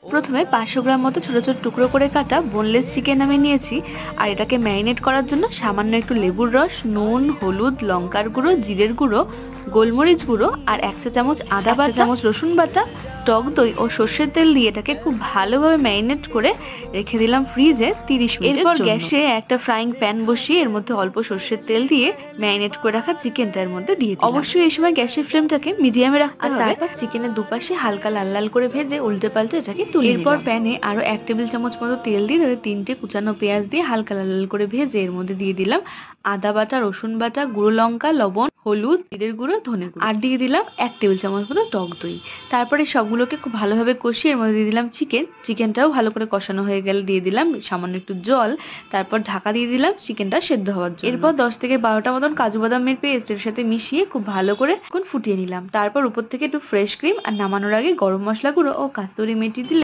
প্রথমে 500 গ্রাম মতো ছোট ছোট টুকরো করে কাটা বোনলেস চিকেন আমি নিয়েছি। আর এটাকে ম্যারিনেট করার জন্য সামান্য একটু লেবুর রস, নুন, হলুদ, লঙ্কার গুঁড়ো, জিরের গুঁড়ো, গোলমরিচ গুঁড়ো আর 1 চা চামচ আদা বাটা, চামচ রসুন বাটা, টক দই ও সর্ষের তেল দিয়ে এটাকে খুব ভালোভাবে ম্যারিনেট করে রেখে দিলাম ফ্রিজে 30 মিনিট। এরপর গ্যাসে একটা ফ্রাইং প্যান বসিয়ে এর মধ্যে অল্প সর্ষের তেল দিয়ে ম্যারিনেট করে রাখা চিকেনটার মধ্যে দিয়ে দিলাম। অবশ্যই এই সময় গ্যাসের ফ্লেমটাকে মিডিয়ামে রাখতে হবে। তারপর চিকেনের দুপাশে হালকা লাল লাল করে ভেজে উল্টে পাল্টে এটাকে তুলে নিলাম। এরপর প্যানে আরো 1 টেবিল চামচ মতো তেল দিয়ে 3টে কুচানো পেঁয়াজ দিয়ে হালকা লাল লাল করে ভেজে এর মধ্যে দিয়ে দিলাম আদা বাটা, রসুন বাটা, গুঁড়ো লঙ্কা, লবণ, হলুদ, জিরের গুঁড়ো, ধনে গুঁড়ো আর দিয়ে দিলাম 1 টেবিল চামচ মতো টক দই। তারপরে সবগুলোকে খুব ভালোভাবে কষিয়ে এর মধ্যে দিয়ে দিলাম চিকেনটাও ভালো করে কষানো হয়ে গেলে দিয়ে দিলাম সামান্য একটু জল। তারপর ঢাকা দিয়ে দিলাম চিকেনটা সেদ্ধ হওয়ার জন্য। এরপর 10 থেকে 12টা মতন কাজু বাদামের পেস্টের সাথে মিশিয়ে খুব ভালো করে ফুটিয়ে নিলাম। তারপর উপর থেকে একটু ফ্রেশ ক্রিম আর নামানোর আগে গরম মশলা গুঁড়ো ও কাসুরি মেথি দিলে